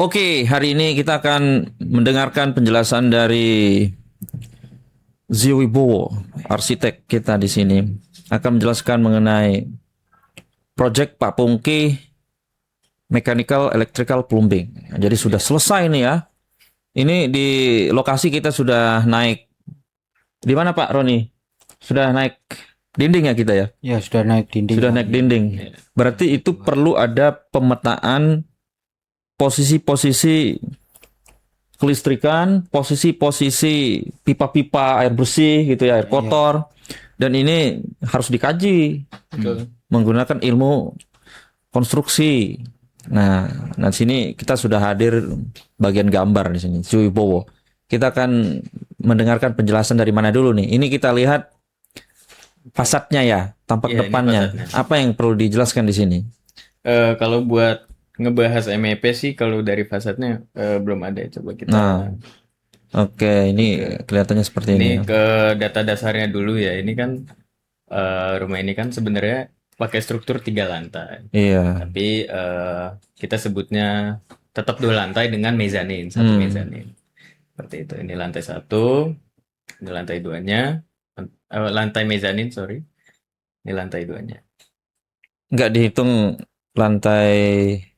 Oke, hari ini kita akan mendengarkan penjelasan dari Zio Wibowo, arsitek kita di sini, akan menjelaskan mengenai project Pak Pungki Mechanical Electrical Plumbing. Jadi sudah selesai nih ya. Ini di lokasi kita sudah naik. Di mana Pak Roni? Sudah naik dinding ya kita ya? Ya, sudah naik dinding, Sudah Pak. naik dinding. Berarti itu perlu ada pemetaan posisi-posisi kelistrikan, posisi-posisi pipa-pipa air bersih gitu ya, air Iya. kotor. Dan ini harus dikaji menggunakan ilmu konstruksi. Nah, sini kita sudah hadir bagian gambar di sini, Wibowo. Kita akan mendengarkan penjelasan dari mana dulu nih. Ini kita lihat fasadnya ya, tampak Iya, ini depannya. fasadnya. Apa yang perlu dijelaskan di sini? Kalau buat ngebahas MEP sih, kalau dari fasadnya belum ada. Coba kita Nah, oke, ini kelihatannya seperti ini ini ya. ke data dasarnya dulu ya. Ini kan rumah ini kan sebenarnya pakai struktur 3 lantai. Iya. Tapi kita sebutnya tetap 2 lantai dengan mezanin, satu mezanin. Seperti itu. Ini lantai 1, ini lantai 2-nya, lantai mezanin, sorry. Ini lantai 2-nya. Nggak dihitung lantai,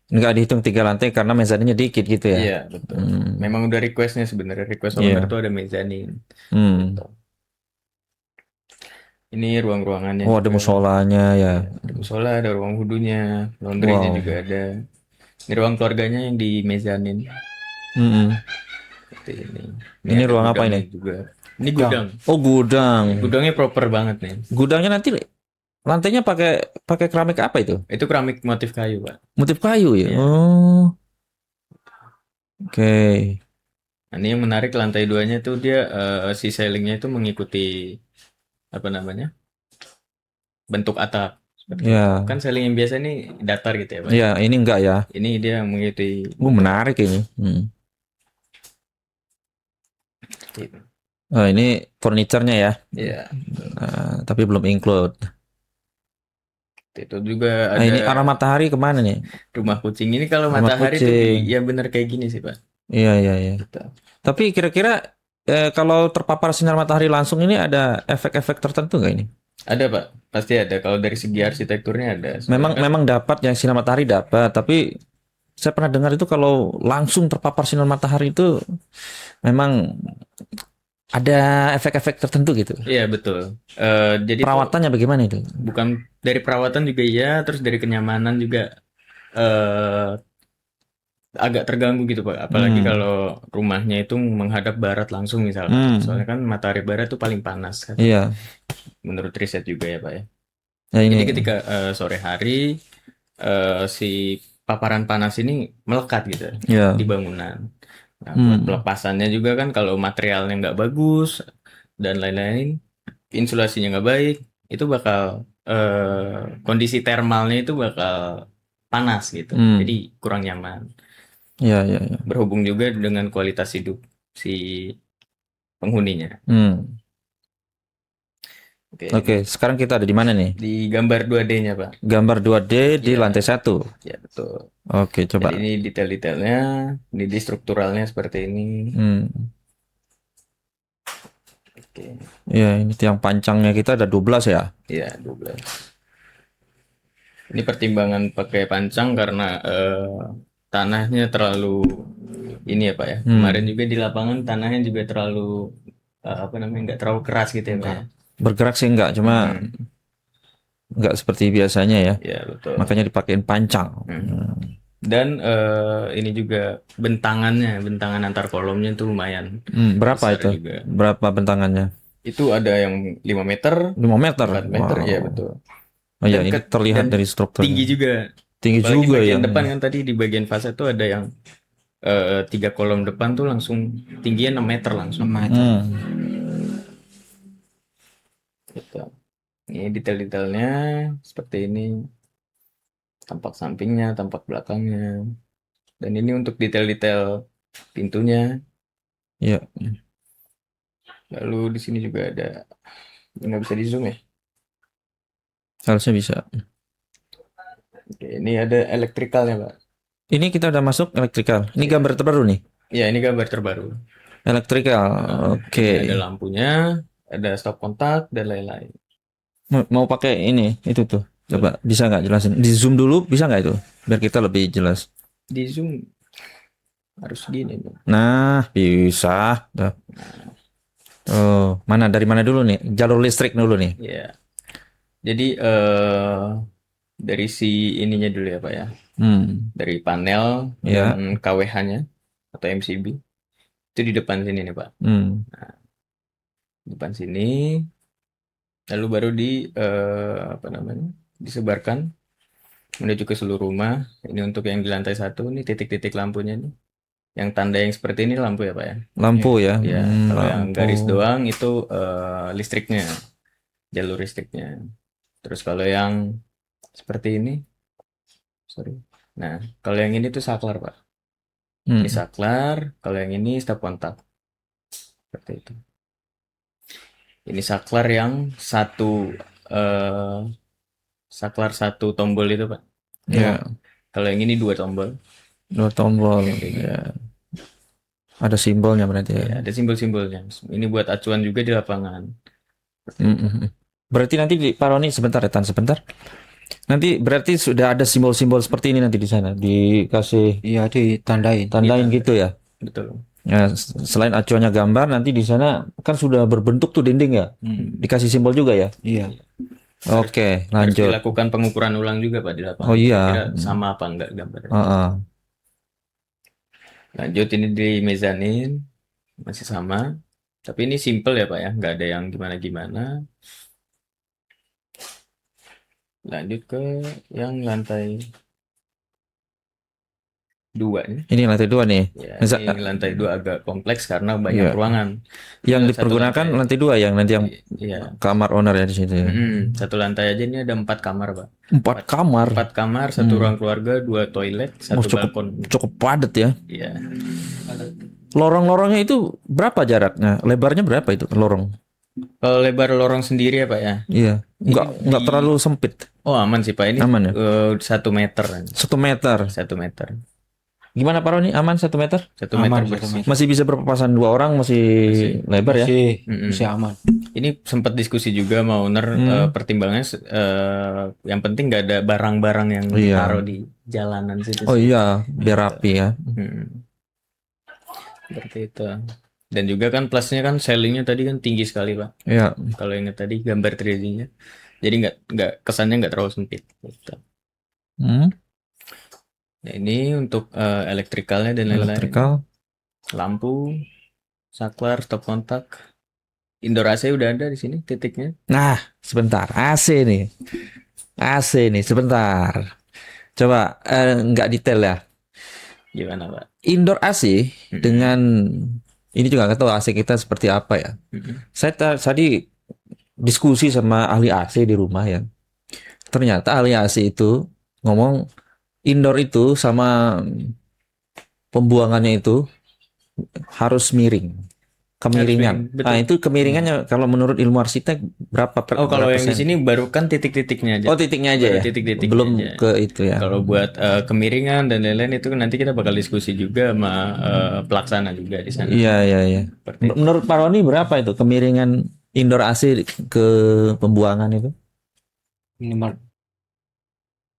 nggak dihitung 3 lantai karena mezaninnya dikit gitu ya. Iya, betul. Memang udah requestnya sebenarnya, request owner tuh ada mezanin. Gitu. Ini ruang-ruangannya Oh, ada juga. musolanya ya. Ada musola, ada ruang wudhunya, laundrynya Wow. juga ada. Ini ruang keluarganya yang di mezanin. Mm-mm. Seperti ini. Ini Ada ruang apa gudangnya ini? juga. Ini gudang. Oh, gudang. Gudangnya proper banget nih. Gudangnya nanti lantainya pakai pakai keramik apa itu? Itu keramik motif kayu, Pak. Motif kayu ya. Iya. Oh. Oke. Nah, ini yang menarik lantai 2-nya tuh dia si ceilingnya itu mengikuti apa namanya? Bentuk atap. Seperti itu. Ya. Kan ceiling yang biasa ini datar gitu ya, Pak. Ya, ini enggak ya. Ini dia mengikuti Menarik ini. gitu. Oh, ini furniturnya ya. Iya. Tapi belum include. Itu juga Nah, ada ini arah matahari kemana nih? rumah kucing. Ini kalau Rumah matahari tuh kucing. ya bener kayak gini sih, Pak. Iya, iya, iya. Gitu. Tapi kira-kira kalau terpapar sinar matahari langsung ini ada efek-efek tertentu nggak ini? Ada, Pak. Pasti ada. Kalau dari segi arsitekturnya ada. Memang Soalnya kan memang dapat yang sinar matahari dapat, tapi saya pernah dengar itu kalau langsung terpapar sinar matahari itu memang ada efek-efek tertentu gitu. iya betul. Jadi tuh Perawatannya bagaimana itu? bukan dari perawatan juga iya, terus dari kenyamanan juga eh agak terganggu gitu, Pak. Apalagi kalau rumahnya itu menghadap barat langsung misalnya. Soalnya kan matahari barat tuh paling panas kan. Iya. Menurut riset juga ya, Pak ya. Ya ini. Jadi ketika sore hari si paparan panas ini melekat gitu Iya. di bangunan. Nah, buat pelepasannya juga kan kalau materialnya nggak bagus dan lain-lain, insulasinya nggak baik, itu bakal kondisi termalnya itu bakal panas gitu. Jadi kurang nyaman. Iya, iya, iya. Berhubung juga dengan kualitas hidup si penghuninya. Oke, sekarang kita ada di mana nih? Di gambar 2D-nya, Pak. Gambar 2D di lantai 1. Ya, betul. Oke, coba. Jadi ini detail-detailnya, ini di strukturalnya seperti ini. Oke. Ya, ini tiang pancangnya kita ada 12 ya? Iya, 12. Ini pertimbangan pakai pancang karena tanahnya terlalu ini ya, Pak ya. Kemarin juga di lapangan tanahnya juga terlalu apa namanya, nggak terlalu keras gitu ya, Pak ya. Bergerak sih enggak, cuma enggak seperti biasanya ya. Iya, betul. Makanya dipakein pancang. Dan ini juga bentangan antar kolomnya itu lumayan Berapa besar itu? juga. Berapa bentangannya? Itu ada yang 5 meter, 5 meter. 4 meter, Wow. ya betul. Oh ya, Dan ini terlihat dan dari strukturnya. tinggi juga. Tinggi Apalagi juga bagian ya. depan kan tadi di bagian fasad tuh ada yang 3 kolom depan tuh langsung tingginya 6 meter langsung. 6 meter. Gitu. Ini detail-detailnya seperti ini. Tampak sampingnya, tampak belakangnya. Dan ini untuk detail-detail pintunya. Iya. Lalu di sini juga ada, nggak bisa di zoom ya. Harusnya bisa. Oke, ini ada elektrikalnya, Pak. Ini kita udah masuk elektrikal. Ini Iya. gambar terbaru nih. Ya, ini gambar terbaru. Elektrikal. Oke. Ini ada lampunya, ada stop kontak dan lain-lain. Mau pakai ini itu tuh. Coba bisa nggak jelasin? Di zoom dulu bisa nggak itu? Biar kita lebih jelas. Di zoom harus gini nih. Nah, bisa. Tuh. Oh, mana dari mana dulu nih? Jalur listrik dulu nih. Ya. Jadi dari si ininya dulu ya Pak ya. Dari panel Ya. dan KWH-nya atau MCB. Itu di depan sini nih Pak. Depan sini. Lalu baru apa namanya? Disebarkan menuju ke seluruh rumah. Ini untuk yang di lantai 1 nih titik-titik lampunya nih. Yang tanda yang seperti ini lampu ya Pak ya. Lampu ya. Ya, kalau yang Lampu. garis doang itu listriknya, jalur listriknya. Terus kalau yang seperti ini, sorry. Nah, kalau yang ini tuh saklar Pak. Ini saklar. Kalau yang ini stop kontak. Seperti itu. Ini saklar yang saklar satu tombol itu Pak. Ya. Kalau yang ini 2 tombol. 2 tombol. Kayak gini. Ya. Ada simbolnya berarti ya. Ya, ada simbol-simbolnya. Ini buat acuan juga di lapangan. Berarti nanti Pak Roni sebentar ya, sebentar. Nanti berarti sudah ada simbol-simbol seperti ini nanti di sana dikasih. Iya, ditandain. Gitu ya. Betul. Ya, selain acuannya gambar, nanti di sana kan sudah berbentuk tuh dinding ya. Dikasih simbol juga ya. Iya. Oke, Harus lanjut. dilakukan pengukuran ulang juga Pak di lapangan. Oh iya. Kira sama apa enggak gambarnya. Lanjut ini di mezanin masih sama. Tapi ini simple ya Pak ya, nggak ada yang gimana-gimana. Lanjut ke yang lantai 2 nih. Ini lantai 2 nih. Ya, ini lantai 2 agak kompleks karena banyak Iya. ruangan. Yang Ini dipergunakan lantai 2 yang nanti yang Iya. kamar owner ya di situ ya. Satu lantai aja ini ada 4 kamar Pak. 4 kamar. 4 kamar, 1 ruang keluarga, 2 toilet, 1 balkon. Cukup padat ya. Iya. Lorong-lorongnya itu berapa jaraknya? Lebarnya berapa itu lorong? Kalau lebar lorong sendiri ya Pak ya. Iya. Enggak terlalu sempit. Oh aman sih Pak, ini aman ya? 1 meter. 1 meter. 1 meter. Gimana Pak Roni? Aman 1 meter? 1 meter Aman, bersih. 1 meter. Masih bisa berpapasan 2 orang, masih lebar ya? Masih aman. Ini sempat diskusi juga sama owner, pertimbangannya yang penting nggak ada barang-barang yang taruh di jalanan situ. Oh iya, biar rapi ya. Seperti itu. Dan juga kan plusnya kan sellingnya tadi kan tinggi sekali Pak. Iya. Kalau yang tadi gambar 3D-nya, jadi nggak kesannya nggak terlalu sempit. Gitu. Nah ini untuk elektrikalnya dan lain-lain. Elektrikal. Lampu, saklar, stop kontak. Indoor AC udah ada di sini titiknya. Nah, sebentar. AC nih, sebentar. Coba nggak detail ya. Gimana Pak? Indoor AC dengan ini juga nggak tahu AC kita seperti apa ya. Saya tadi diskusi sama ahli AC di rumah ya. Ternyata ahli AC itu ngomong indoor itu sama pembuangannya itu harus miring. Kemiringan. Nah, itu kemiringannya kalau menurut ilmu arsitek berapa Oh, kalau yang di sini baru kan titik-titiknya aja. Oh, titiknya aja ya. Titik-titiknya Belum aja. ke itu ya. Kalau buat kemiringan dan lain-lain itu nanti kita bakal diskusi juga sama pelaksana juga di sana. Iya. Menurut Pak Roni berapa itu kemiringan indoor AC ke pembuangan itu? Minimal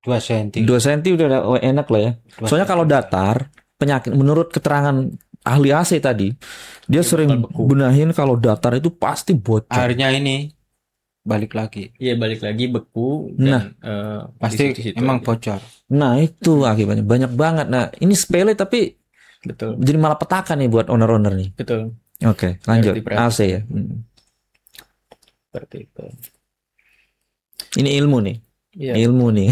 2 cm. 2 cm udah enak lah ya. Soalnya kalau datar, penyakit menurut keterangan ahli AC tadi, dia sering benahin kalau datar itu pasti bocor. Akhirnya ini balik lagi. Iya, balik lagi beku dan pasti emang bocor. Nah, itu akibatnya banyak banget. Nah, ini sepele tapi betul. Jadi malah petaka nih buat owner-owner nih. Betul. Oke, lanjut. AC ya. Seperti itu. Ini ilmu nih. Iya. Ilmu nih.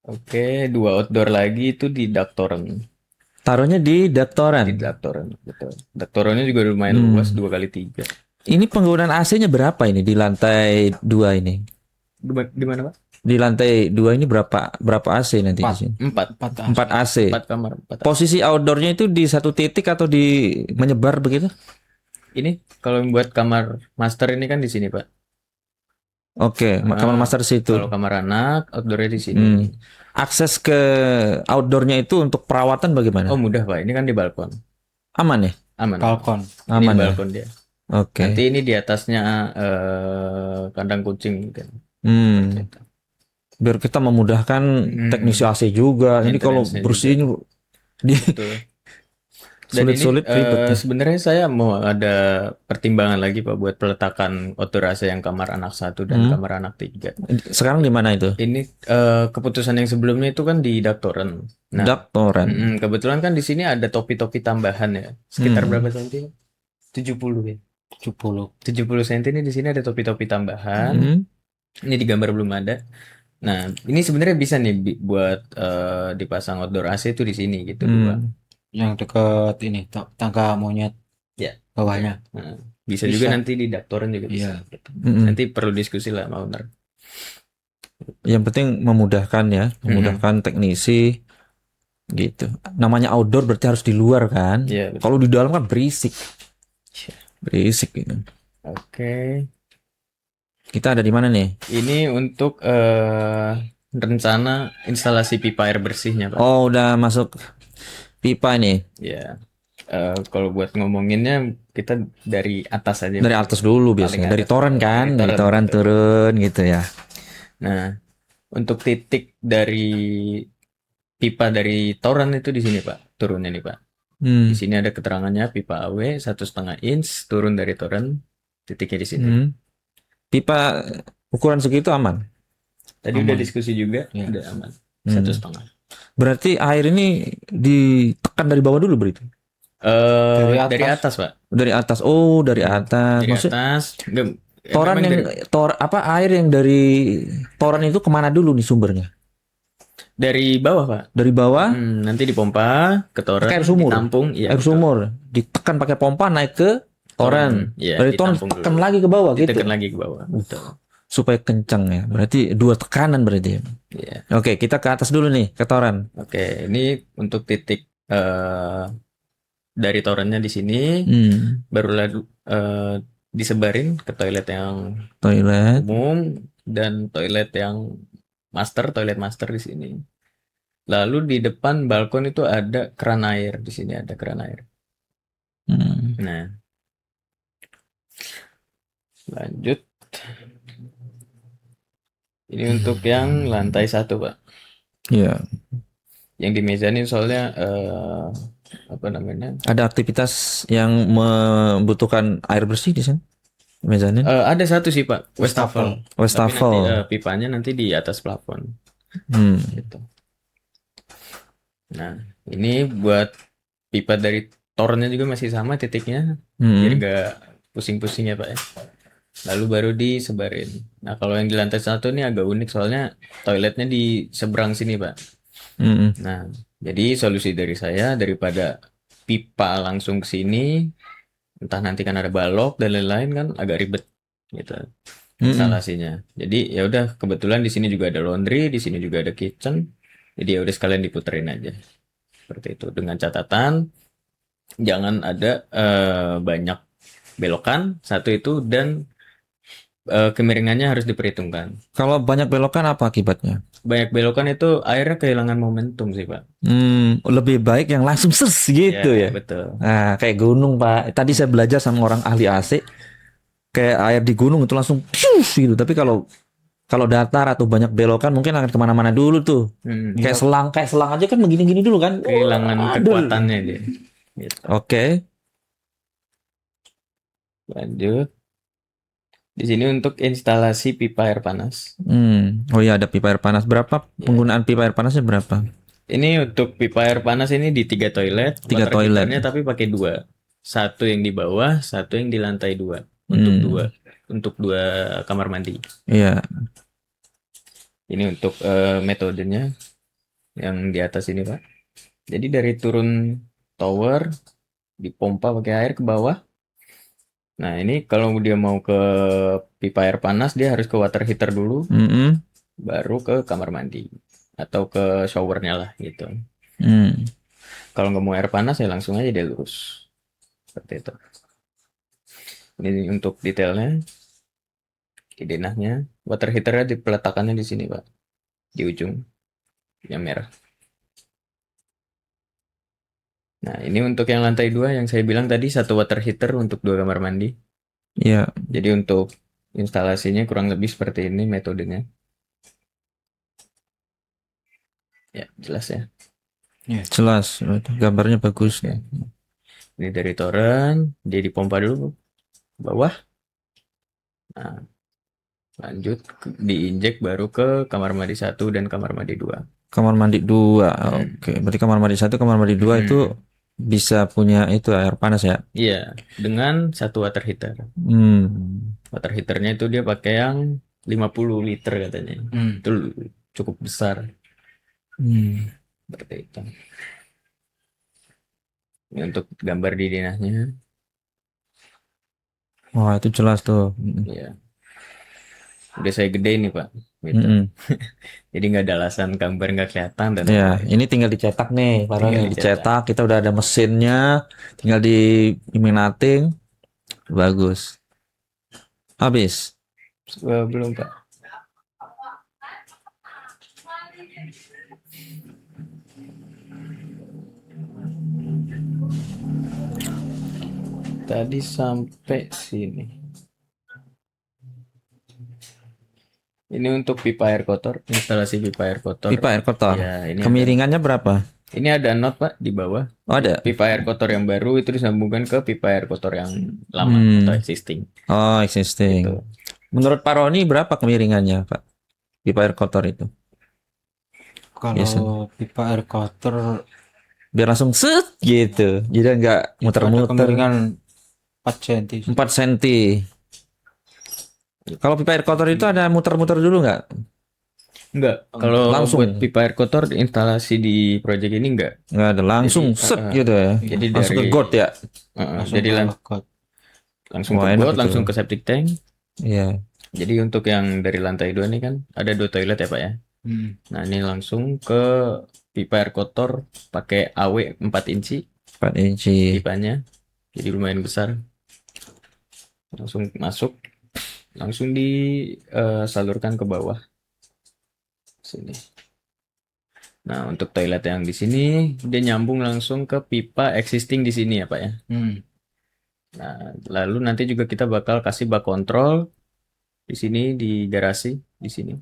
Oke, 2 outdoor lagi itu di Daktoren. Taruhnya di Daktoren. Di Daktoren, betul. Daktorennya juga lumayan luas 2x3. Ini penggunaan AC-nya berapa ini di lantai 2 ini? Di mana Pak? Di lantai 2 ini berapa AC nanti di sini? 4 AC. 4 kamar. 4 Posisi outdoornya itu di satu titik atau di menyebar begitu? Ini kalau buat kamar master ini kan di sini Pak. Oke, kamar master di situ. Kalau kamar anak, outdoornya di sini. Hmm. Akses ke outdoornya itu untuk perawatan bagaimana? Oh mudah Pak, ini kan di balkon. Aman ya? Aman. balkon. Ini di Aman ya? balkon dia. Oke. Nanti ini di atasnya kandang kucing mungkin. Hmm. Gitu. Biar kita memudahkan teknisi AC juga. Ini kalau Maintenance-nya bersihin di Betul. Dan sulit-sulit ini ribet ya. sebenarnya saya mau ada pertimbangan lagi Pak buat peletakan outdoor AC yang kamar anak 1 dan kamar anak 3. Sekarang di mana itu? Ini keputusan yang sebelumnya itu kan di Daktoren. Nah, Daktoren. kebetulan kan di sini ada topi-topi tambahan ya. Sekitar berapa senti? 70 ya. 70. 70 cm ini di sini ada topi-topi tambahan. Hmm. Ini di gambar belum ada. Nah, ini sebenarnya bisa nih buat dipasang outdoor AC itu di sini gitu, Pak. Yang dekat ini tangga monyet Ya. bawahnya. Nah, bisa juga nanti di Daktoren juga bisa. Gitu. Nanti perlu diskusi lah sama owner. Yang penting memudahkan ya, memudahkan teknisi gitu. Namanya outdoor berarti harus di luar kan? Iya, betul. Kalau di dalam kan berisik. Berisik gitu. Oke. Kita ada di mana nih? Ini untuk rencana instalasi pipa air bersihnya, Pak. Oh, udah masuk pipa nih. Ya. Kalau buat ngomonginnya kita dari atas aja. Dari atas dulu biasanya. Dari toren kan? Dari toren turun gitu ya. Nah, untuk titik dari pipa dari toren itu di sini, Pak. Turunnya nih, Pak. Di sini ada keterangannya pipa AW 1,5 inch turun dari toren. Titiknya di sini. Pipa ukuran segitu aman? Tadi udah diskusi juga, udah aman. 1,5. Berarti air ini ditekan dari bawah dulu berarti? Dari atas, Pak. Dari atas. Oh, dari atas. Dari Maksud atas. toran yang air yang dari toran itu kemana dulu nih sumbernya? Dari bawah, Pak. Dari bawah? Nanti dipompa ke toren, air sumur. ditampung, air sumur. Ditekan pakai pompa naik ke toren. Dari toren tekan lagi ke bawah gitu. Ditekan lagi ke bawah. Betul. Supaya kencang ya. Berarti dua tekanan berarti. Iya. Oke, kita ke atas dulu nih, ke toren. Oke, ini untuk titik dari torennya di sini. Barulah disebarin ke toilet yang umum dan toilet yang toilet master di sini. Lalu di depan balkon itu ada keran air, di sini ada keran air. Nah, lanjut. Ini untuk yang lantai 1, Pak. Iya. Yang di mezanin soalnya apa namanya? Ada aktivitas yang membutuhkan air bersih di sana? Mezanin? Ada satu sih, Pak. Wastafel. Wastafel. Nanti, pipanya nanti di atas plafon. Gitu. Nah, ini buat pipa dari torennya juga masih sama titiknya. Biar nggak pusing-pusing ya, Pak ya. Lalu baru disebarin. Nah, kalau yang di lantai 1 ini agak unik soalnya toiletnya di seberang sini, Pak. Nah, jadi solusi dari saya daripada pipa langsung ke sini, entah nanti kan ada balok dan lain-lain kan agak ribet gitu instalasinya. Jadi ya udah kebetulan di sini juga ada laundry, di sini juga ada kitchen. Jadi ya udah sekalian diputerin aja. Seperti itu dengan catatan jangan ada banyak belokan satu itu dan kemiringannya harus diperhitungkan. Kalau banyak belokan apa akibatnya? Banyak belokan itu airnya kehilangan momentum sih, Pak. Lebih baik yang langsung gitu ya. Betul. Nah, kayak gunung, Pak. Tadi saya belajar sama orang ahli AC. Kayak air di gunung itu langsung gitu. Tapi kalau datar atau banyak belokan mungkin akan kemana-mana dulu tuh. Kayak selang aja kan begini-gini dulu kan. Kehilangan kekuatannya dia. Gitu. Oke. Lanjut. Di sini untuk instalasi pipa air panas. Oh iya, ada pipa air panas. Berapa penggunaan pipa air panasnya berapa? Ini untuk pipa air panas ini di 3 toilet. 3 toilet. Tapi pakai 2. Satu yang di bawah, satu yang di lantai 2. Untuk dua kamar mandi. Iya. Ini untuk metodenya yang di atas ini, Pak. Jadi dari turun tower dipompa pakai air ke bawah. Nah, ini kalau dia mau ke pipa air panas dia harus ke water heater dulu. Baru ke kamar mandi atau ke showernya lah gitu. Kalau nggak mau air panas ya langsung aja dia lurus. Seperti itu. Ini untuk detailnya. di denahnya. Water heaternya peletakannya di sini Pak, di ujung yang merah. Nah, ini untuk yang lantai 2 yang saya bilang tadi, satu water heater untuk 2 kamar mandi. Iya, Jadi untuk instalasinya kurang lebih seperti ini metodenya. Ya, jelas ya. jelas. Gambarnya bagus. Oke. Ini dari toren, dia dipompa dulu ke bawah. Nah, lanjut diinjek baru ke kamar mandi 1 dan kamar mandi 2. Kamar mandi 2. Oke, berarti kamar mandi 1, kamar mandi 2 itu bisa punya itu air panas ya? Iya, dengan satu water heater. Hmm. Water heaternya itu dia pakai yang 50 liter katanya. Itu cukup besar. Seperti itu. Ini untuk gambar di denahnya. Wah, itu jelas tuh. Iya. Udah saya gede nih Pak. Gitu. Jadi nggak ada alasan gambar nggak kelihatan dan Ya, lain-lain. ini tinggal dicetak nih, padahal Tinggal nih dicetak, kita udah ada mesinnya, tinggal di laminating, bagus. Habis. Belum Pak. Tadi sampai sini. Ini untuk pipa air kotor, instalasi pipa air kotor. Pipa air kotor. Ya, ini Kemiringannya berapa? ini ada not Pak di bawah. Oh, ada. Pipa air kotor yang baru itu disambungkan ke pipa air kotor yang lama atau existing. Oh, existing. Gitu. Menurut Pak Roni berapa kemiringannya, Pak? Pipa air kotor itu. Kalau pipa air kotor Biar langsung set gitu. Jadi nggak itu ada muter-muter. kemiringan 4 cm. 4 cm. Kalau pipa air kotor itu ada muter-muter dulu nggak? Enggak, kalau Langsung. buat pipa air kotor instalasi di project ini enggak. Nggak ada, langsung Jadi, set gitu ya. Jadi Langsung ke dari got ya. Langsung jadi ke got. langsung Wah, ke enak got, itu. langsung ke septic tank. Iya. Jadi untuk yang dari lantai 2 ini kan ada 2 toilet ya Pak ya. Nah, ini langsung ke pipa air kotor pakai AW 4 inci 4 inci. pipanya. Jadi lumayan besar. Langsung masuk, langsung disalurkan ke bawah. Sini. Nah, untuk toilet yang di sini dia nyambung langsung ke pipa existing di sini ya Pak ya. Nah, lalu nanti juga kita bakal kasih bak kontrol di sini di garasi di sini.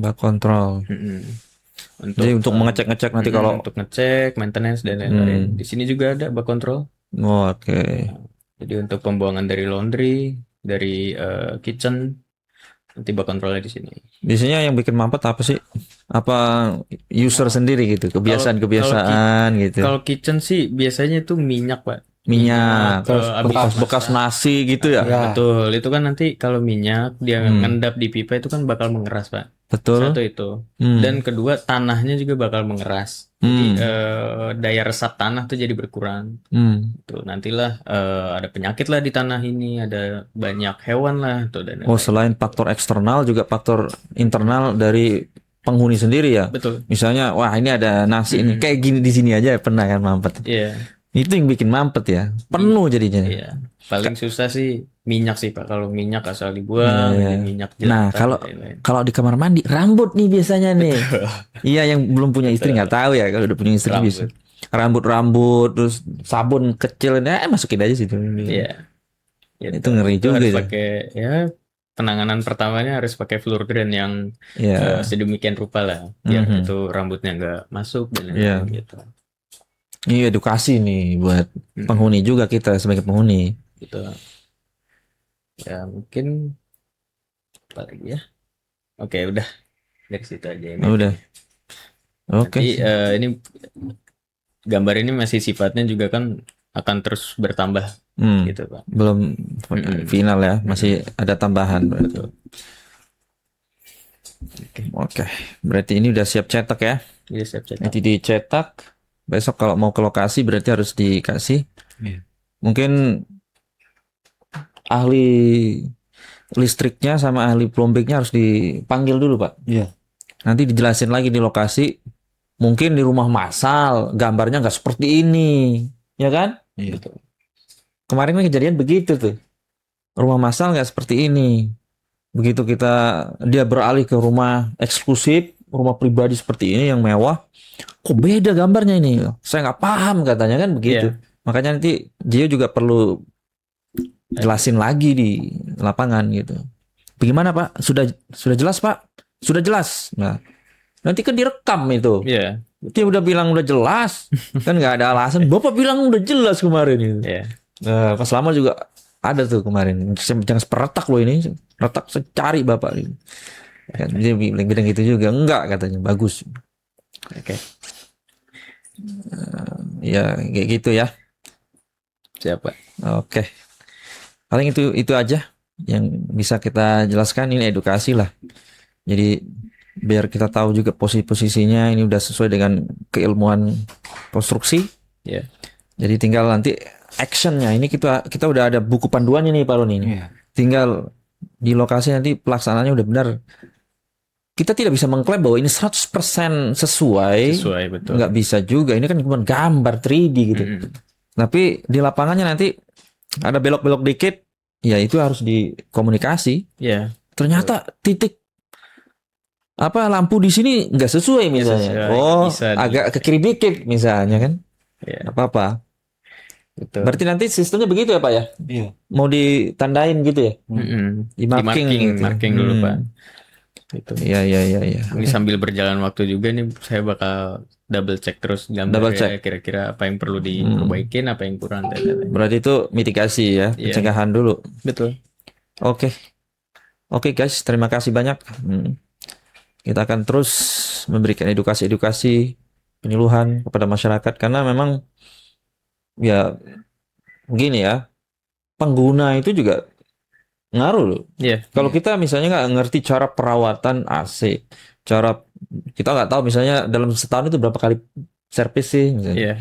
Bak kontrol. Jadi untuk mengecek-ngecek nanti kalau untuk ngecek, maintenance dan lain-lain. Di sini juga ada bak kontrol. Oke. Jadi untuk pembuangan dari laundry, dari kitchen, nanti bak kontrolnya di sini. Biasanya yang bikin mampet apa sih? Apa user sendiri gitu, kebiasaan-kebiasaan gitu. Kalau kitchen sih biasanya itu minyak Pak. Minyak, terus bekas nasi gitu ya. Betul, itu kan nanti kalau minyak dia ngendap di pipa itu kan bakal mengeras Pak. Betul. Satu itu. Dan kedua tanahnya juga bakal mengeras. Jadi daya resap tanah tuh jadi berkurang. Tuh nantilah ada penyakit lah di tanah ini, ada banyak hewan lah tuh dan Oh, selain faktor eksternal juga faktor internal dari penghuni sendiri ya. Betul. Misalnya, wah ini ada nasi ini kayak gini di sini aja pernah kan mampet. Iya. Itu yang bikin mampet ya. Penuh jadinya. Iya. Paling susah sih minyak sih Pak. Kalau minyak asal dibuang, Iya. minyak Nah, jelantah, kalau di kamar mandi rambut nih biasanya nih. Iya, yang belum punya istri nggak tahu ya. Kalau udah punya istri bisa. Rambut terus sabun kecil masukin aja situ. Iya. Itu ngeri juga harus ya. pakai penanganan pertamanya harus pakai floor drain yang sedemikian rupa lah biar itu rambutnya nggak masuk dan lain-lain gitu. Ini edukasi nih buat penghuni juga, kita sebagai penghuni. Gitu. Ya mungkin apa lagi ya? Oke, udah dari situ aja ini. Udah. Oke. Nanti ini gambar ini masih sifatnya juga kan akan terus bertambah gitu Pak. Belum final ya, masih ada tambahan berarti. Oke. Berarti ini udah siap cetak ya? Iya, siap cetak. Nanti dicetak. Besok kalau mau ke lokasi berarti harus dikasih. Mungkin ahli listriknya sama ahli plombingnya harus dipanggil dulu Pak. Iya. Nanti dijelasin lagi di lokasi. Mungkin di rumah massal gambarnya nggak seperti ini, ya kan? Iya. Betul. Kemarin kan kejadian begitu tuh. Rumah massal nggak seperti ini. begitu dia beralih ke rumah eksklusif, rumah pribadi seperti ini yang mewah, kok beda gambarnya ini? Saya nggak paham katanya kan begitu. Iya. Makanya nanti Gio juga perlu jelasin lagi di lapangan gitu. Bagaimana Pak? Sudah jelas Pak? Sudah jelas. Nah, nanti kan direkam itu. Iya. Dia udah bilang udah jelas, kan nggak ada alasan. Bapak bilang udah jelas kemarin itu. Iya. Nah, Pas Lama juga ada tuh kemarin. Jangan seperetak loh ini. Retak secari Bapak ini. Kan dia bilang gitu juga. Enggak katanya. Bagus. Oke. Ya kayak gitu ya. Siapa? Oke. Paling itu aja yang bisa kita jelaskan. Ini edukasi lah. Jadi biar kita tahu juga posisinya ini udah sesuai dengan keilmuan konstruksi. Iya. Jadi tinggal nanti actionnya ini kita udah ada buku panduannya nih Pak Roni. Iya. Tinggal di lokasi nanti pelaksanaannya udah benar. Kita tidak bisa mengklaim bahwa ini 100% sesuai. Sesuai, betul. Nggak bisa juga. Ini kan cuma gambar 3D gitu. Mm-mm. Tapi di lapangannya nanti ada belok-belok dikit, ya itu harus dikomunikasi. Iya. Ternyata titik lampu di sini nggak sesuai misalnya. sesuai. Bisa Agak ke kiri dikit misalnya kan. Iya. Nggak apa-apa. Betul. Berarti nanti sistemnya begitu ya Pak ya? Iya. Mau ditandain gitu ya? Mm-mm. Di marking gitu. marking dulu Pak. Gitu. Iya. Ini sambil berjalan waktu juga nih saya bakal double check terus Double gambarnya check. kira-kira apa yang perlu diperbaikin, apa yang kurang dan lain-lain. Berarti itu mitigasi ya, Iya. pencegahan dulu. Betul. Oke. Oke guys, terima kasih banyak. Kita akan terus memberikan edukasi penyuluhan kepada masyarakat karena memang ya begini ya, pengguna itu juga ngaruh loh. Iya. Kalau kita misalnya nggak ngerti cara perawatan AC, kita nggak tahu misalnya dalam setahun itu berapa kali servis sih, misalnya. Iya.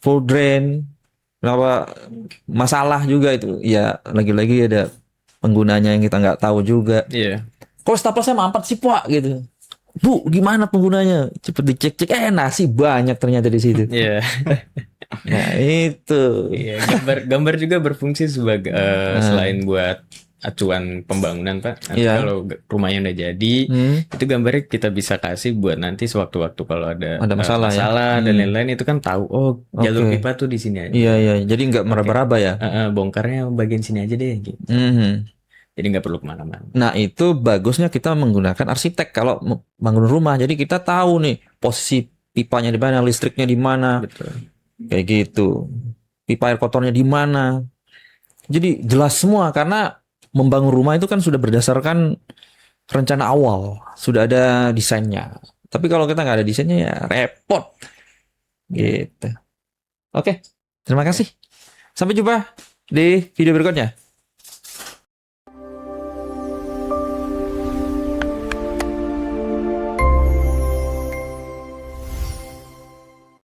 Full drain, kenapa masalah juga itu. Ya lagi-lagi ada penggunanya yang kita nggak tahu juga. Iya. Kok stapel saya mampet sih Pak gitu. Bu, gimana penggunanya? Cepet dicek-cek. Nasi banyak ternyata di situ. Iya. Nah itu. Iya, gambar juga berfungsi sebagai selain buat acuan pembangunan Pak. Nanti Iya. kalau rumahnya udah jadi, itu gambarnya kita bisa kasih buat nanti sewaktu-waktu kalau ada masalah ya. dan lain-lain itu kan tahu jalur Oke. pipa tuh di sini aja. Iya. Jadi nggak meraba-raba ya. Bongkarnya bagian sini aja deh gitu. Jadi nggak perlu kemana-mana. Nah itu bagusnya kita menggunakan arsitek kalau bangun rumah. Jadi kita tahu nih posisi pipanya di mana, listriknya di mana, Betul. kayak gitu. Pipa air kotornya di mana. Jadi jelas semua karena membangun rumah itu kan sudah berdasarkan rencana awal, sudah ada desainnya. Tapi kalau kita nggak ada desainnya ya repot. Gitu. Oke, terima kasih. Sampai jumpa di video berikutnya.